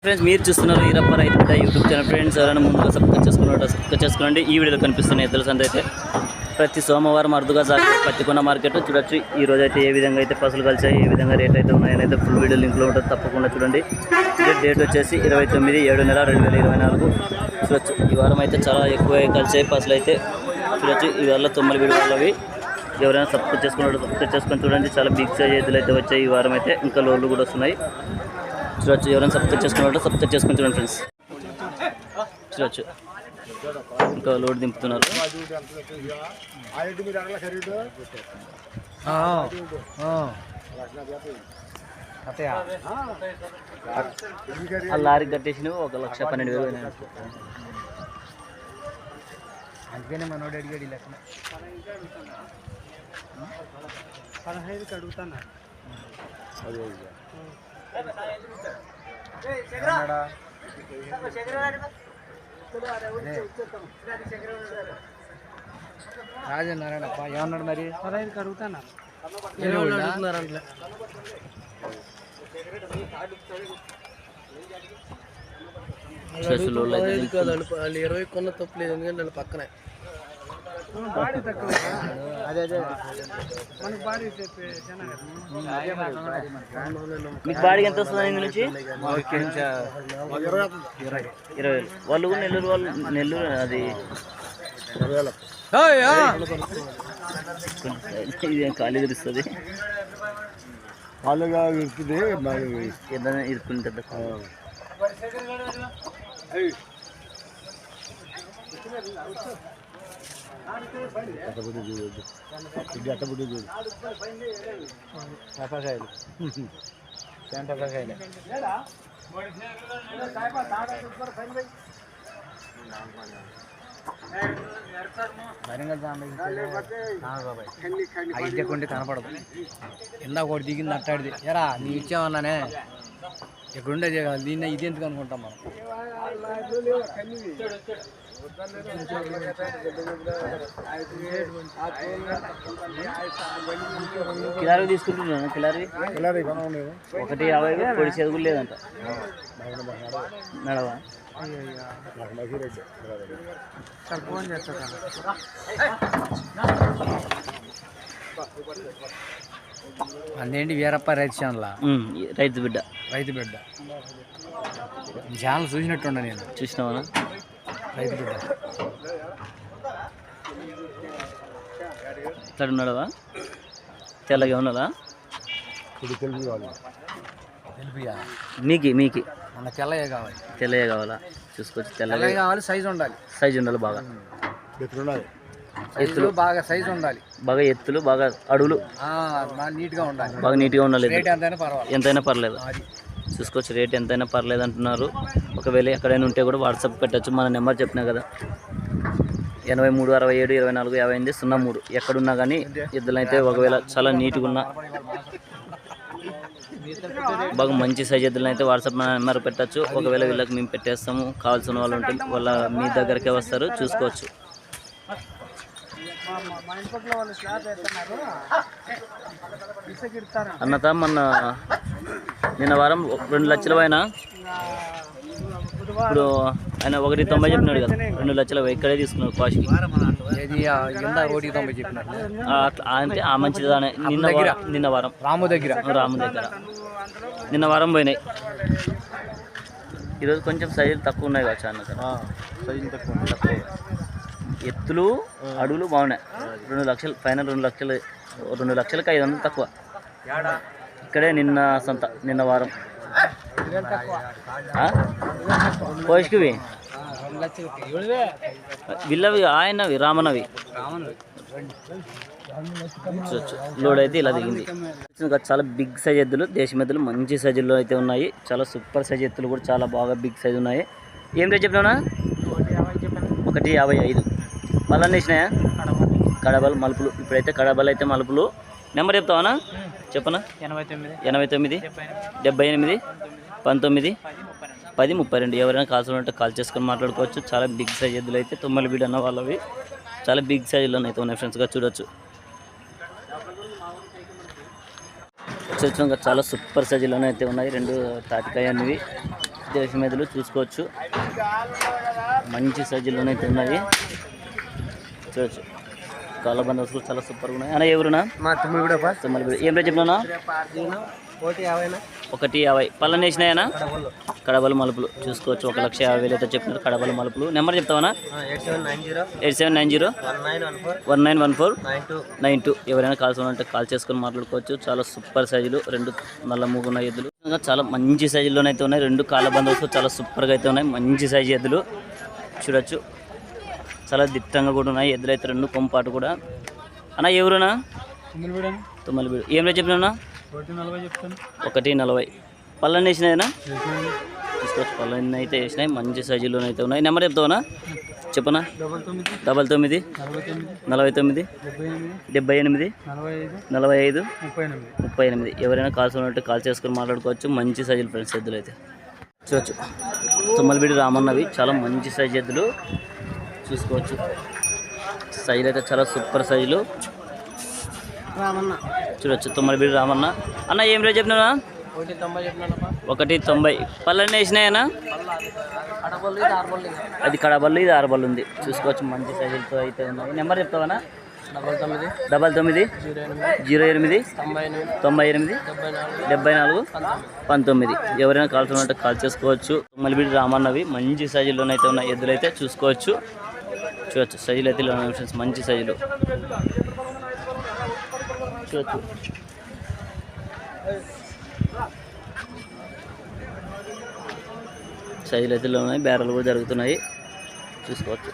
Friends మీరు చూస్తున్నారు ఈరప్ప రైతు బిడ్డ యూట్యూబ్ ఛానల్. ఫ్రెండ్స్ ఎవరైనా ముందుగా సబ్స్క్రైబ్ చేసుకోండి. ఈ వీడియోలో కనిపిస్తున్నాయి ఎద్దుల సంత అయితే ప్రతి సోమవారం అరుదుగా సాగు పత్తికొండ మార్కెట్ చూడొచ్చు. ఈ రోజు అయితే ఏ విధంగా అయితే పసులు కలిసాయి, ఏ విధంగా రేట్ అయితే ఉన్నాయని అయితే ఫుల్ వీడియో లింక్లో ఉంటుంది, తప్పకుండా చూడండి. డేట్ వచ్చేసి 29/7/2024 చూడొచ్చు. ఈ వారం అయితే చాలా ఎక్కువ కలిసాయి పసులు అయితే చూడొచ్చు. ఇవాళ 9 వీడియోలవి ఎవరైనా సబ్స్క్రైబ్ చేసుకొని చూడండి. చాలా బిగ్ సైజ్ ఎద్దులు అయితే వచ్చాయి ఈ వారం అయితే. ఇంకా లోన్లు కూడా వస్తున్నాయి చూడొచ్చు. ఎవరైనా సబ్స్క్రైబ్ చేసుకొని చూడండి ఫ్రెండ్స్. చూడొచ్చు ఇంకా లోడ్ దింపుతున్నారు. ఆ లారీకి కట్టేసినవి 1,12,000. అందుకనే మనోడు అడిగాడు లెక్క 15కి అడుగుతాను. రాజన్నారాయణప్ప ఏమన్నాడు మరి? 15కి అడుగుతాను. వాళ్ళు 20 కొన్న తప్పలేదు, ఎందుకంటే వాళ్ళ పక్కనే మీకు బాడీ ఎంత వస్తుంది ఇందు నుంచి? 20,000. వాళ్ళు నెల్లూరు అది ఇదేం ఖాళీ తెలుస్తుంది. వాళ్ళుగా ఇస్తుంది ఏదైనా ఇరుక్కుంటుంది. అట్టబుడ్డి చూడు, ఇది అట్టబుడ్డి చూడు. టపాకాయలు టపాకాయలు కొంటే కనపడదు. ఇందాక ఒకటి దిగింది అట్టాడిది. ఎరా నీ ఇచ్చామన్నానే ఇక్కడుండేది దీన్ని ఇది ఎందుకు అనుకుంటాం మనం. కిలారీ తీసుకుంటున్నాను. కిలారీ 1,50 పొడి చెదుగులు లేదంట. నడవా ఫోన్ చేస్తా. అదేంటి వీరప్ప రైతు ఛానల్? రైతు బిడ్డ ఛానల్ చూసినట్టుండ నేను. చూసినావా? రైతు బిడ్డ ఇక్కడ ఉన్నాడవా? తెల్లగా ఉన్నదా? మీకి మన తెల్లయ్య కావాలి. తెల్లగా కావాలా? చూసుకోవచ్చు. తెల్లగా కావాలి. సైజు ఉండాలి బాగా. ఎత్తులు బాగా సైజు ఉండాలి. బాగా ఎత్తులు బాగా అడుగులు నీట్గా ఉండాలి. బాగా నీట్గా ఉండాలి. ఎంతైనా పర్లేదు. చూసుకోవచ్చు. రేట్ ఎంతైనా పర్లేదు అంటున్నారు. ఒకవేళ ఎక్కడైనా ఉంటే కూడా వాట్సాప్ పెట్టచ్చు. మన నెంబర్ చెప్పినా కదా, 8367245803. ఎక్కడున్నా కానీ ఎద్దులైతే ఒకవేళ చాలా నీట్గా ఉన్నా బాగా మంచి సైజ్ ఎద్దులైతే వాట్సాప్ మన నెంబర్ పెట్టచ్చు. ఒకవేళ వీళ్ళకి మేము పెట్టేస్తాము. కావాల్సిన వాళ్ళు ఉంటే వాళ్ళ మీ దగ్గరకే వస్తారు. చూసుకోవచ్చు. అన్నత నిన్న వారం 2 లక్షల పైన, ఇప్పుడు ఆయన 1,90 చెప్పినాడు కదా. 2 లక్షల ఇక్కడే తీసుకున్నాడు కాశీకి. అంటే ఆ మంచిదానే. నిన్న వారం రాము దగ్గర నిన్న వారం పోయినాయి. ఈరోజు కొంచెం సైజులు తక్కువ ఉన్నాయి కావచ్చు అన్న. తక్కువ ఎత్తులు అడుగులు బాగున్నాయి. 2 లక్షలు ఫైనల్. 2 లక్షలకి 500 తక్కువ. ఇక్కడే నిన్న సంత, నిన్న వారం కోష్కివి వీళ్ళవి ఆయనవి రామనవి లోడ్ అయితే ఇలా దిగింది. చాలా బిగ్ సైజ్ ఎద్దులు, దేశం ఎద్దులు మంచి సైజుల్లో అయితే ఉన్నాయి. చాలా సూపర్ సైజ్ ఎద్దులు కూడా చాలా బాగా బిగ్ సైజ్ ఉన్నాయి. ఏం రేట్ చెప్పినా? 1,55. మళ్ళీ వేసినాయా? కడబల్ మలుపులు. ఇప్పుడైతే కడబల్ అయితే మలుపులు. నెంబర్ చెప్తావా? చెప్పనా? 89 78 19 10 32. ఎవరైనా కాల్సిన ఉంటే కాల్ చేసుకొని మాట్లాడుకోవచ్చు. చాలా బిగ్ సైజ్ ఎద్దులు అయితే 9 బీడ్ అన్న వాళ్ళవి చాలా బిగ్ సైజులో అయితే ఉన్నాయి ఫ్రెండ్స్గా చూడొచ్చు. చాలా సూపర్ సైజులోనే అయితే ఉన్నాయి. 2 తాటికాయ అనేవి దేశం ఎద్దులు చూసుకోవచ్చు, మంచి సైజుల్లోనే అయితే ఉన్నాయి. చూడొచ్చు కాళ్ళ బందోబస్తులు చాలా సూపర్గా ఉన్నాయి. అన్న ఎవరునా? మా తుమ్మిగూడ తుమ్మలగూడ. ఏం రేట్ చెప్పినా? 150. పళ్ళని వేసినాయనా? కడబలు మలుపులు చూసుకోవచ్చు, 1,50,000 అయితే చెప్తున్నారు. కడబలు మలుపులు. నెంబర్ చెప్తావా? 8790191492. ఎవరైనా కాల్స్ ఉంటే కాల్ చేసుకొని మాట్లాడుకోవచ్చు. చాలా సూపర్ సైజులు, 2 నల్ల మూగున్న ఎద్దులు, చాలా మంచి సైజుల్లోనైతే ఉన్నాయి. 2 కాళ్ళ బందోబస్తు చాలా సూపర్గా అయితే ఉన్నాయి. మంచి సైజు ఎద్దులు చూడొచ్చు, చాలా దిట్టంగా కూడా ఉన్నాయి ఎద్దులు అయితే 2 కొంపాటు కూడా. అన్న ఎవరునా? తుమ్మలబీడు. ఏం రేట్ చెప్పినా? 140. పళ్ళని వేసినాయినా? చూసుకోవచ్చు, పళ్ళని అయితే వేసినాయి. మంచి సైజుల్లోనే అయితే ఉన్నాయి. నెంబర్ చెప్తావనా? చెప్పనా? 99 49 78 45 38. ఎవరైనా కాల్స్ ఉన్నట్టు కాల్ చేసుకొని మాట్లాడుకోవచ్చు. మంచి సైజులు ఫ్రెండ్స్ ఎద్దులు అయితే చూడొచ్చు. తుమ్మలబీడి రామన్నవి చాలా మంచి సైజు ఎద్దులు చూసుకోవచ్చు. సైజులు అయితే చాలా సూపర్ సైజులు చూడొచ్చు. తుమ్మలబీడి రామన్న. అన్న ఏం రేట్ చెప్పినా? 190. పళ్ళని వేసినాయనా? అది కడబల్లు, ఇది ఆరబల్లు ఉంది. చూసుకోవచ్చు, మంచి సైజులతో అయితే ఉన్నాయి. నెంబర్ చెప్తావా? 99 08 98 74 19. ఎవరైనా కాల్స్ ఉన్నట్టు కాల్ చేసుకోవచ్చు. తుమ్మలబీడి రామన్నవి మంచి సైజుల్లోనైతే ఉన్నాయి ఎద్దులు అయితే చూసుకోవచ్చు. చూడొచ్చు, సైజులు అయితే ఫ్రెండ్స్ మంచి సైజులు చూడొచ్చు. సైజులు అయితే ఉన్నాయి, బేరాలు కూడా జరుగుతున్నాయి చూసుకోవచ్చు.